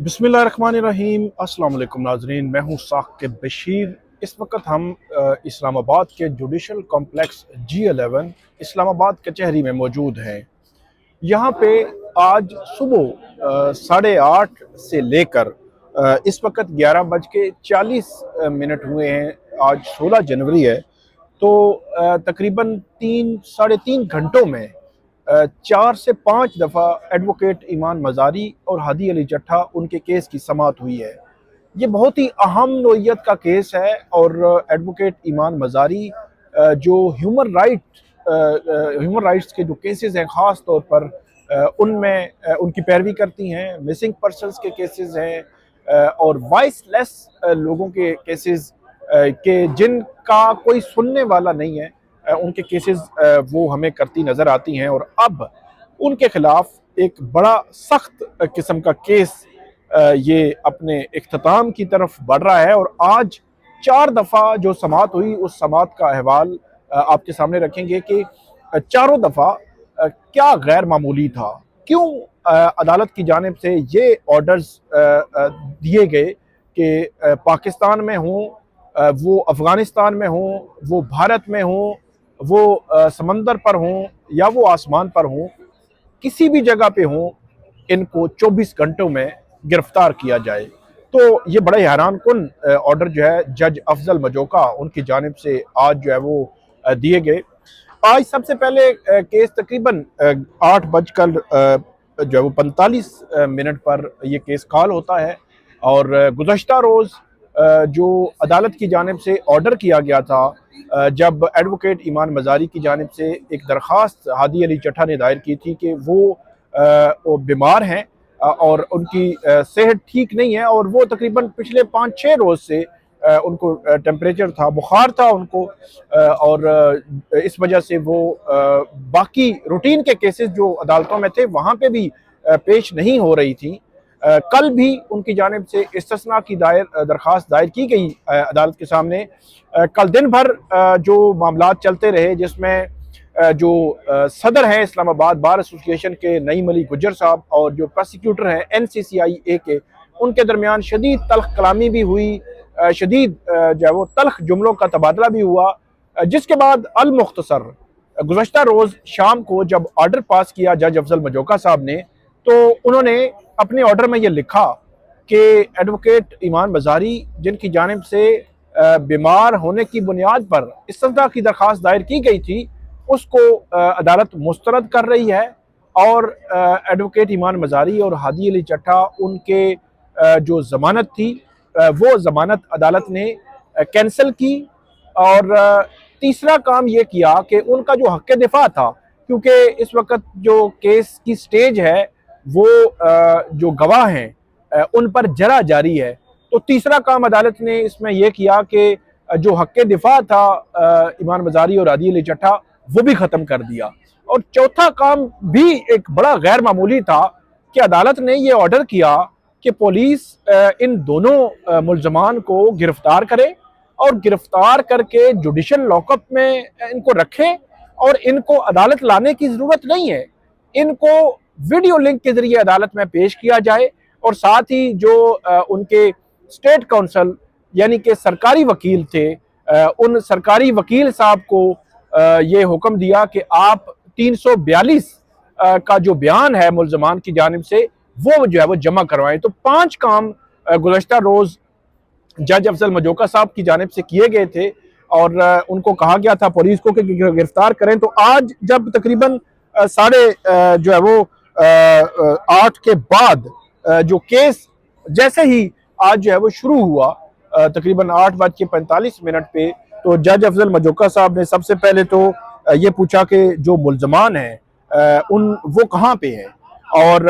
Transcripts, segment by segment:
बिस्मिल्लाहिर्रहमानिर्रहीम। अस्सलाम वालेकुम नाजरीन, मैं हूँ साकिब बशीर। इस वक्त हम इस्लामाबाद के जुडिशल कॉम्प्लेक्स G11 इस्लामाबाद कचहरी में मौजूद हैं। यहाँ पे आज सुबह 8:30 से लेकर इस वक्त 11:40 हुए हैं। आज 16 जनवरी है। तो तकरीबन 3 साढ़े 3 घंटों में 4 से 5 दफ़ा एडवोकेट ईमान मज़ारी और हादी अली चट्ठा उनके केस की समाअत हुई है। ये बहुत ही अहम नोयत का केस है और एडवोकेट ईमान मज़ारी जो ह्यूमन राइट्स के जो केसेस हैं ख़ास तौर पर उनमें उनकी पैरवी करती हैं। मिसिंग पर्सनस के केसेस हैं और वॉइसलेस लोगों के केसेस के जिनका कोई सुनने वाला नहीं है, उनके केसेस वो हमें करती नज़र आती हैं। और अब उनके खिलाफ एक बड़ा सख्त किस्म का केस ये अपने इख्तिताम की तरफ बढ़ रहा है। और आज 4 दफ़ा जो समाअत हुई उस समाअत का अहवाल आपके सामने रखेंगे कि चारों दफ़ा क्या गैर मामूली था, क्यों अदालत की जानिब से ये ऑर्डर्स दिए गए कि पाकिस्तान में हों, वो अफ़गानिस्तान में हों, वो भारत में हों, वो समंदर पर हों या वो आसमान पर हों, किसी भी जगह पे हों, इनको 24 घंटों में गिरफ्तार किया जाए। तो ये बड़ा हैरान कुन ऑर्डर जो है जज अफजल मजोका उनकी जानिब से आज जो है वो दिए गए। आज सबसे पहले केस तकरीबन 8 बजकर जो है वो 45 मिनट पर यह केस कॉल होता है। और गुज़श्ता रोज़ जो अदालत की जानिब से ऑर्डर किया गया था, जब एडवोकेट ईमान मज़ारी की जानिब से एक दरख्वास्त हादी अली चट्ठा ने दायर की थी कि वो बीमार हैं और उनकी सेहत ठीक नहीं है और वो तकरीबन पिछले 5-6 रोज़ से उनको टेम्परेचर था, बुखार था उनको, और इस वजह से वो बाकी रूटीन के केसेस जो अदालतों में थे वहाँ पे भी पेश नहीं हो रही थी। कल भी उनकी जानिब से इस्तिस्ना की दरख्वास्त दायर की गई अदालत के सामने। कल दिन भर जो मामलात चलते रहे, जिसमें जो सदर हैं इस्लामाबाद बार एसोसिएशन के नईम अली गुज्जर साहब और जो प्रोसिक्यूटर हैं NCCIA के, उनके दरमियान शदीद तल्ख कलामी भी हुई, शदीद जो है वो तल्ख जुमलों का तबादला भी हुआ। जिसके बाद अल मुख्तसर गुज़श्ता रोज़ शाम को जब ऑर्डर पास किया जज अफजल मजोका साहब ने, तो उन्होंने अपने ऑर्डर में ये लिखा कि एडवोकेट ईमान मज़ारी जिनकी जानिब से बीमार होने की बुनियाद पर इस्तिस्ना की दरख्वास्त दायर की गई थी, उसको अदालत मुस्तरद कर रही है। और एडवोकेट ईमान मज़ारी और हादी अली चट्ठा उनके जो ज़मानत थी वो ज़मानत अदालत ने कैंसिल की। और तीसरा काम ये किया कि उनका जो हक़ दिफा था, क्योंकि इस वक्त जो केस की स्टेज है वो जो गवाह हैं उन पर जरा जारी है, तो तीसरा काम अदालत ने इसमें यह किया कि जो हक़ दिफा था ईमान मज़ारी और हादी अली चट्ठा वो भी ख़त्म कर दिया। और चौथा काम भी एक बड़ा गैर मामूली था कि अदालत ने यह ऑर्डर किया कि पुलिस इन दोनों मुल्ज़मान को गिरफ्तार करे और गिरफ्तार करके जुडिशल लॉकअप में इनको रखे और इनको अदालत लाने की ज़रूरत नहीं है, इनको वीडियो लिंक के ज़रिए अदालत में पेश किया जाए। और साथ ही जो उनके स्टेट काउंसिल यानी कि सरकारी वकील थे, उन सरकारी वकील साहब को ये हुक्म दिया कि आप 342 का जो बयान है मुल्ज़मान की जानिब से वो जो है वो जमा करवाएं। तो 5 काम गुज़श्ता रोज़ जज अफजल मजोका साहब की जानिब से किए गए थे और उनको कहा गया था पुलिस को कि गिरफ्तार करें। तो आज जब तकरीबन साढ़े जो है वो 8 के बाद जो केस जैसे ही आज जो है वो शुरू हुआ तकरीबन 8:45 पे, तो जज अफजल मजोका साहब ने सबसे पहले तो ये पूछा कि जो मुल्ज़मान हैं उन वो कहाँ पे हैं और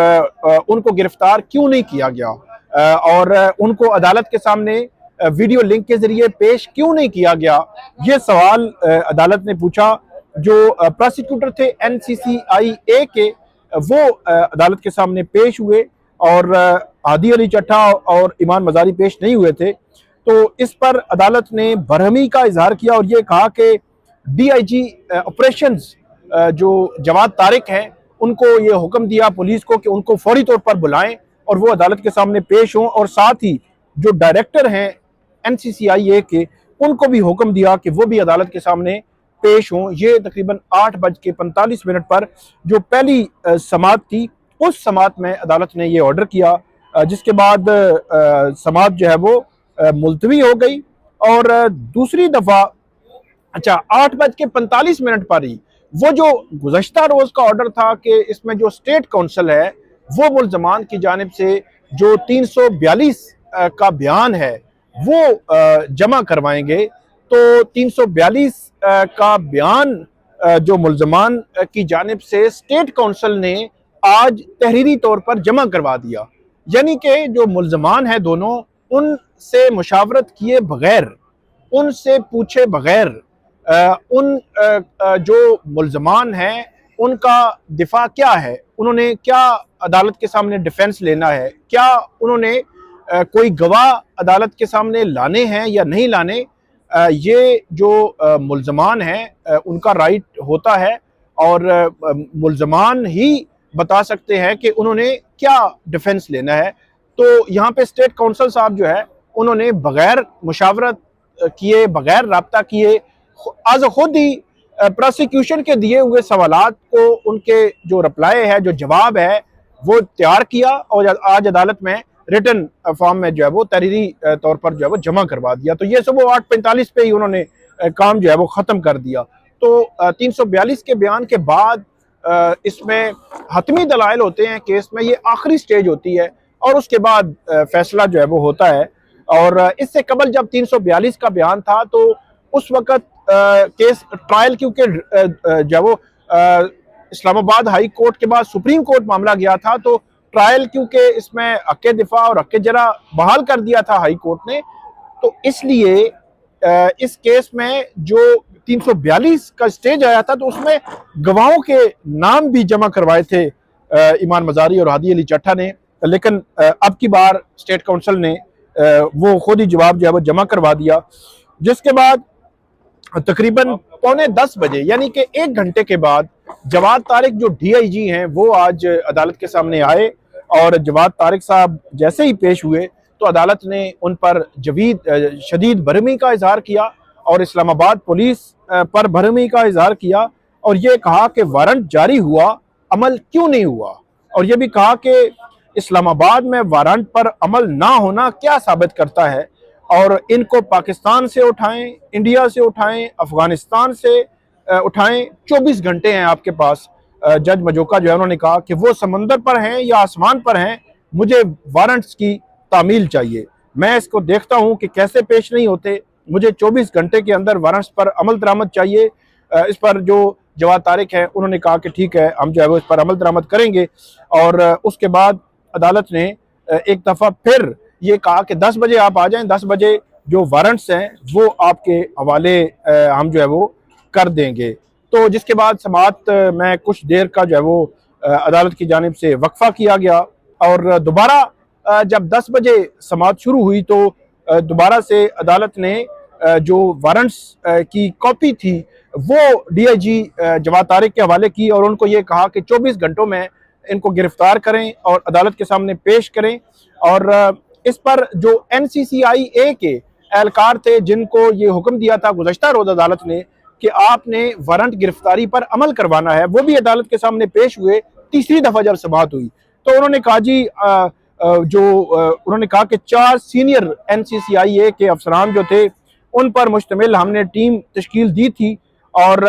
उनको गिरफ्तार क्यों नहीं किया गया और उनको अदालत के सामने वीडियो लिंक के जरिए पेश क्यों नहीं किया गया। ये सवाल अदालत ने पूछा। जो प्रोसिक्यूटर थे NCCIA के, वो अदालत के सामने पेश हुए और हादी अली चट्ठा और ईमान मज़ारी पेश नहीं हुए थे। तो इस पर अदालत ने बरहमी का इजहार किया और ये कहा कि DIG ऑपरेशंस जो जवाद तारिक हैं उनको ये हुक्म दिया पुलिस को कि उनको फौरी तौर पर बुलाएं और वो अदालत के सामने पेश हों, और साथ ही जो डायरेक्टर हैं NCCIA के, उनको भी हुक्म दिया कि वो भी अदालत के सामने पेश हों। ये तकरीबन 8:45 पर जो पहली समाअत थी, उस समाअत में अदालत ने ये ऑर्डर किया, जिसके बाद समाअत जो है वो मुलतवी हो गई। और दूसरी दफ़ा 8:45 पर ही वो जो गुज़श्ता रोज़ का ऑर्डर था कि इसमें जो स्टेट काउंसिल है वो मुल्ज़मान की जानिब से जो 342 का बयान है वो जमा करवाएंगे। तो 342 का बयान जो मुल्ज़मान की जानिब से स्टेट काउंसिल ने आज तहरीरी तौर पर जमा करवा दिया, यानी कि जो मुल्ज़मान हैं दोनों, उनसे मुशावरत किए बगैर, उनसे पूछे बगैर उन जो मुल्ज़मान हैं उनका दिफा क्या है, उन्होंने क्या अदालत के सामने डिफेंस लेना है, क्या उन्होंने कोई गवाह अदालत के सामने लाने हैं या नहीं लाने, ये जो मुल्ज़मान हैं उनका राइट होता है। और मुल्ज़मान ही बता सकते हैं कि उन्होंने क्या डिफेंस लेना है। तो यहाँ पे स्टेट काउंसिल साहब जो है, उन्होंने बगैर मुशावरत किए, बगैर राब्ता किए, आज खुद ही प्रोसिक्यूशन के दिए हुए सवालात को, उनके जो रिप्लाई है, जो जवाब है, वो तैयार किया और आज अदालत में रिटन फॉर्म में जो है वो तहरीरी तौर पर जो है वो जमा करवा दिया। तो ये सुबह 8:45 पे ही उन्होंने काम जो है वो ख़त्म कर दिया। तो 342 के बयान के बाद इसमें हतमी दलाइल होते हैं केस में, ये आखिरी स्टेज होती है और उसके बाद फैसला जो है वो होता है। और इससे कबल जब 342 का बयान था तो उस वक़्त केस ट्रायल, क्योंकि जो वो इस्लामाबाद हाई कोर्ट के बाद सुप्रीम कोर्ट मामला गया था, तो ट्रायल क्योंकि इसमें हक़ दिफा और हक़ जरा बहाल कर दिया था हाई कोर्ट ने, तो इसलिए इस केस में जो 342 का स्टेज आया था तो उसमें गवाहों के नाम भी जमा करवाए थे ईमान मजारी और हादी अली चट्टा ने, लेकिन अब की बार स्टेट काउंसिल ने वो खुद ही जवाब जो है वो जमा करवा दिया। जिसके बाद तकरीबन 9:45 बजे, यानी कि 1 घंटे के बाद, जवाद तारिक जो DIG हैं वो आज अदालत के सामने आए। और जवाद तारिक साहब जैसे ही पेश हुए तो अदालत ने उन पर शदीद बरहमी का इजहार किया और इस्लामाबाद पुलिस पर बरहमी का इजहार किया, और ये कहा कि वारंट जारी हुआ, अमल क्यों नहीं हुआ, और ये भी कहा कि इस्लामाबाद में वारंट पर अमल ना होना क्या साबित करता है, और इनको पाकिस्तान से उठाएं, इंडिया से उठाएं, अफगानिस्तान से उठाएं, 24 घंटे हैं आपके पास। जज मजोका जो है उन्होंने कहा कि वो समंदर पर हैं या आसमान पर हैं, मुझे वारंट्स की तामील चाहिए, मैं इसको देखता हूं कि कैसे पेश नहीं होते, मुझे 24 घंटे के अंदर वारंट्स पर अमल दरामद चाहिए। इस पर जो जवाद तारिक है उन्होंने कहा कि ठीक है, हम जो है वो इस पर अमल दरामद करेंगे। और उसके बाद अदालत ने एक दफ़ा फिर ये कहा कि 10 बजे आप आ जाएं, 10 बजे जो वारंट्स हैं वो आपके हवाले हम जो है वो कर देंगे। तो जिसके बाद समाअत में कुछ देर का जो है वो अदालत की जानिब से वक्फा किया गया, और दोबारा जब 10 बजे समाअत शुरू हुई तो दोबारा से अदालत ने जो वारंट्स की कॉपी थी वो DIG जवाद तारिक के हवाले की, और उनको ये कहा कि 24 घंटों में इनको गिरफ्तार करें और अदालत के सामने पेश करें। और इस पर जो NCCIA के एहलकार थे जिनको ये हुक्म दिया था गुज़श्ता रोज़ अदालत ने कि आपने वारंट गिरफ्तारी पर अमल करवाना है, वो भी अदालत के सामने पेश हुए। तीसरी दफ़ा जब समाअत हुई तो उन्होंने कहा जी उन्होंने कहा कि 4 सीनियर NCCIA के अफसरान जो थे उन पर मुश्तमिल हमने टीम तश्कील दी थी, और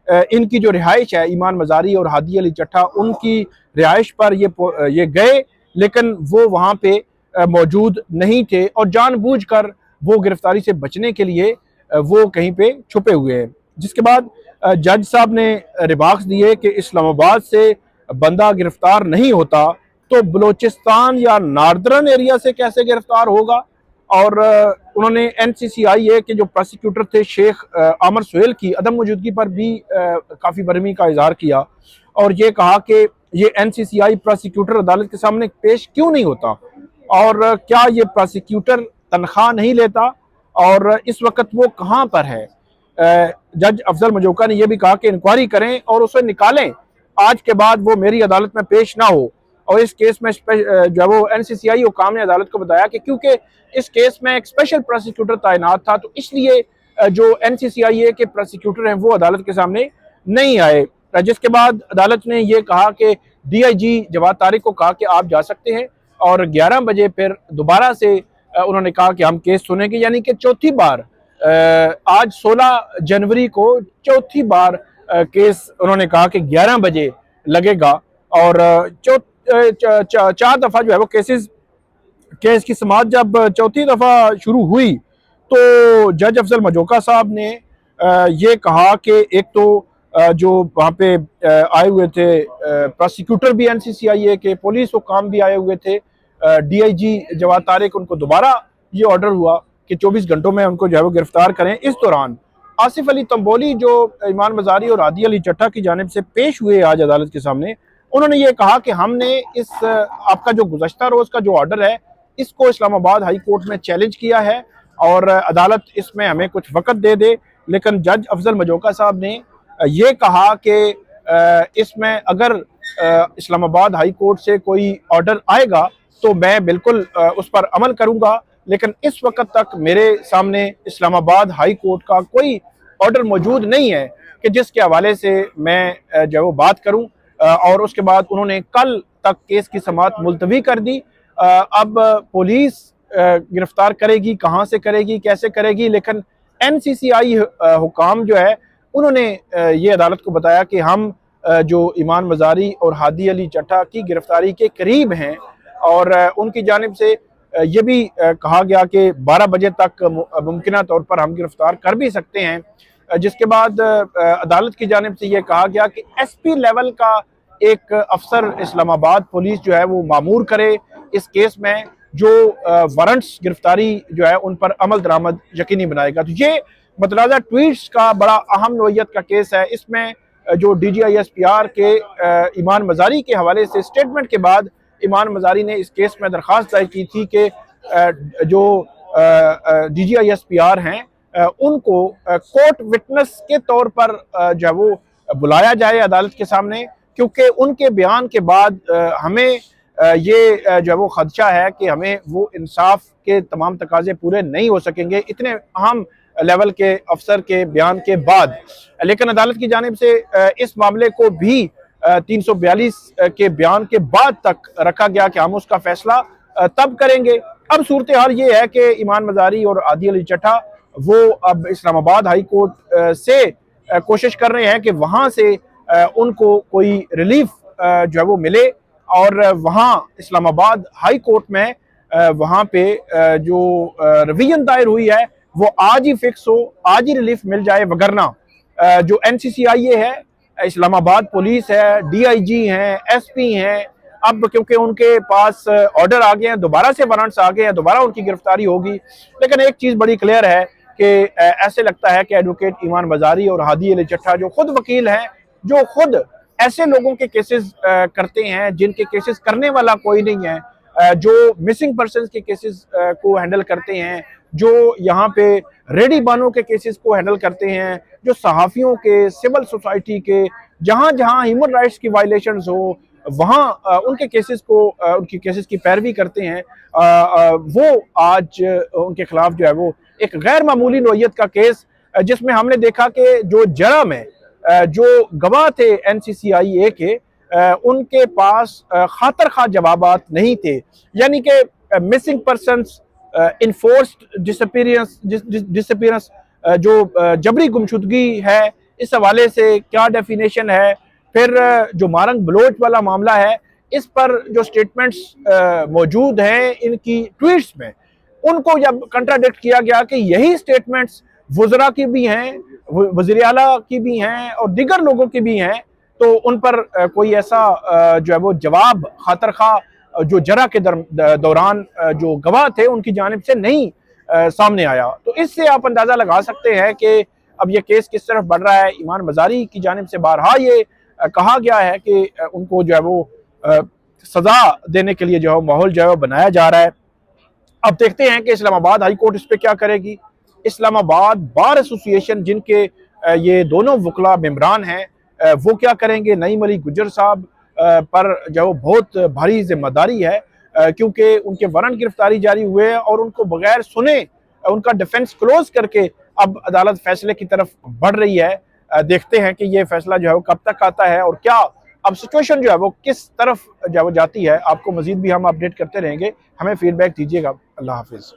इनकी जो रिहाइश है, ईमान मजारी और हादी अली चट्टा, उनकी रिहाइश पर ये गए, लेकिन वो वहाँ पे मौजूद नहीं थे और जानबूझकर वो गिरफ्तारी से बचने के लिए वो कहीं पे छुपे हुए हैं। जिसके बाद जज साहब ने रिमार्क्स दिए कि इस्लामाबाद से बंदा गिरफ्तार नहीं होता तो बलोचिस्तान या नार्दर्न एरिया से कैसे गिरफ्तार होगा। और उन्होंने NCCIA के जो प्रोसिक्यूटर थे शेख आमर सुहेल की अदम मौजूदगी पर भी काफ़ी बरहमी का इजहार किया, और ये कहा कि ये NCCI प्रोसिक्यूटर अदालत के सामने पेश क्यों नहीं होता, और क्या ये प्रोसिक्यूटर तनख्वाह नहीं लेता, और इस वक्त वो कहाँ पर है। जज अफजल मजोका ने यह भी कहा कि इंक्वायरी करें और उसे निकालें, आज के बाद वो मेरी अदालत में पेश ना हो। और इस केस में जो है वो NCCI हुकाम ने अदालत को बताया कि क्योंकि इस केस में एक स्पेशल प्रोसिक्यूटर तैनात था, तो इसलिए जो NCCI के प्रोसिक्यूटर हैं वो अदालत के सामने नहीं आए, जिसके बाद अदालत ने ये कहा कि DIG जवाद तारिक को कहा कि आप जा सकते हैं, और 11 बजे फिर दोबारा से उन्होंने कहा कि हम केस सुनेंगे, यानी कि चौथी बार आज 16 जनवरी को चौथी बार केस उन्होंने कहा कि 11 बजे लगेगा। और 4 दफ़ा जो है वो केस की समाअत जब चौथी दफ़ा शुरू हुई तो जज अफजल मजोका साहब ने ये कहा कि एक तो जो वहाँ पे आए हुए थे प्रोसिक्यूटर भी NCCI के, पुलिस हुकाम भी आए हुए थे, DIG जवाद तारिक, उनको दोबारा ये ऑर्डर हुआ कि 24 घंटों में उनको जो है वो गिरफ्तार करें। इस दौरान आसिफ अली तंबोली जो ईमान मजारी और आदि अली चट्टा की जानिब से पेश हुए आज अदालत के सामने, उन्होंने ये कहा कि हमने इस आपका जो गुज़श्ता रोज़ का जो ऑर्डर है इसको इस्लामाबाद हाई कोर्ट में चैलेंज किया है और अदालत इसमें हमें कुछ वक़्त दे दे, लेकिन जज अफजल मजोका साहब ने ये कहा कि इसमें अगर इस्लामाबाद हाई कोर्ट से कोई ऑर्डर आएगा तो मैं बिल्कुल उस पर अमल करूंगा, लेकिन इस वक्त तक मेरे सामने इस्लामाबाद हाई कोर्ट का कोई ऑर्डर मौजूद नहीं है कि जिसके हवाले से मैं जो वो बात करूं। और उसके बाद उन्होंने कल तक केस की समाअत मुलतवी कर दी। अब पुलिस गिरफ्तार करेगी, कहाँ से करेगी, कैसे करेगी, लेकिन NCCI हुकाम जो है उन्होंने ये अदालत को बताया कि हम जो ईमान मजारी और हादी अली चट्टा की गिरफ्तारी के करीब हैं, और उनकी जानिब से ये भी कहा गया कि 12 बजे तक मुमकिन तौर पर हम गिरफ्तार कर भी सकते हैं। जिसके बाद अदालत की जानिब से ये कहा गया कि SP लेवल का एक अफसर इस्लामाबाद पुलिस जो है वो मामूर करे इस केस में, जो वारंट्स गिरफ्तारी जो है उन पर अमल दरामद यकीनी बनाएगा। तो ये मतलाजा ट्वीट्स का बड़ा अहम नोयत का केस है। इसमें जो DG ISPR के ईमान मजारी के हवाले से स्टेटमेंट के बाद ईमान मजारी ने इस केस में दरख्वास्त दायर की थी कि जो DG ISPR हैं उनको कोर्ट विटनेस के तौर पर जो है वो बुलाया जाए अदालत के सामने, क्योंकि उनके बयान के बाद हमें ये जो है वो खदशा है कि हमें वो इंसाफ के तमाम तकाजे पूरे नहीं हो सकेंगे इतने अहम लेवल के अफसर के बयान के बाद। लेकिन अदालत की जानिब से इस मामले को भी 342 के बयान के बाद तक रखा गया कि हम उसका फैसला तब करेंगे। अब सूरत हाल ये है कि ईमान मजारी और आदि अली चट्टा वो अब इस्लामाबाद हाई कोर्ट से कोशिश कर रहे हैं कि वहाँ से उनको कोई रिलीफ जो है वो मिले, और वहाँ इस्लामाबाद हाई कोर्ट में वहाँ पे जो रवियन दायर हुई है वो आज ही फिक्स हो, आज ही रिलीफ मिल जाए, वगरना जो NCCI है, इस्लामाबाद पुलिस है, DIG हैं, SP हैं, अब क्योंकि उनके पास ऑर्डर आ गए हैं, दोबारा से वारंट्स आ गए हैं, दोबारा उनकी गिरफ्तारी होगी। लेकिन एक चीज़ बड़ी क्लियर है कि ऐसे लगता है कि एडवोकेट ईमान मजारी और हादी अली चट्टा जो खुद वकील हैं, जो खुद ऐसे लोगों के केसेस करते हैं जिनके केसेस करने वाला कोई नहीं है, जो मिसिंग पर्सन्स के केसेस को हैंडल करते हैं, जो यहाँ पे रेडी बानों के केसेस को हैंडल करते हैं, जो सहाफ़ियों के, सिविल सोसाइटी के, जहाँ जहाँ ह्यूमन राइट्स की वायलेशंस हो वहाँ उनके केसेस को उनकी केसेस की पैरवी करते हैं, वो आज उनके खिलाफ जो है वो एक गैर मामूली नोयत का केस, जिसमें हमने देखा कि जो जरा में जो गवाह थे NCCI के उनके पास खातर खा जवाबात नहीं थे, यानी कि मिसिंग पर्सन्स, इन्फोर्स्ड डिसअपीयरेंस जो जबरी गुमशुदगी है, इस हवाले से क्या डेफिनेशन है, फिर जो मारंग बलोच वाला मामला है, इस पर जो स्टेटमेंट्स मौजूद हैं इनकी ट्वीट्स में, उनको जब कंट्राडिक्ट किया गया कि यही स्टेटमेंट्स वज़रा की भी हैं, वज़ीर आला की भी हैं और दीगर लोगों की भी हैं, तो उन पर कोई ऐसा जो है वो जवाब खातर खा जो जरा के दौरान जो गवाह थे उनकी जानिब से नहीं सामने आया। तो इससे आप अंदाज़ा लगा सकते हैं कि अब ये केस किस तरफ बढ़ रहा है। ईमान मजारी की जानिब से बारहा ये कहा गया है कि उनको जो है वो सज़ा देने के लिए जो है माहौल जो है वो बनाया जा रहा है। अब देखते हैं कि इस्लामाबाद हाई कोर्ट इस पर क्या करेगी। इस्लामाबाद बार एसोसिएशन जिनके ये दोनों वकला मेम्बरान हैं वो क्या करेंगे। नईम अली गुजर साहब पर जो बहुत भारी जिम्मेदारी है, क्योंकि उनके वारंट गिरफ्तारी जारी हुए हैं और उनको बगैर सुने उनका डिफेंस क्लोज करके अब अदालत फैसले की तरफ बढ़ रही है। देखते हैं कि ये फैसला जो है वो कब तक आता है और क्या अब सिचुएशन जो है वो किस तरफ जो है वो जाती है। आपको मजीद भी हम अपडेट करते रहेंगे, हमें फीडबैक दीजिएगा। अल्लाह हाफिज़।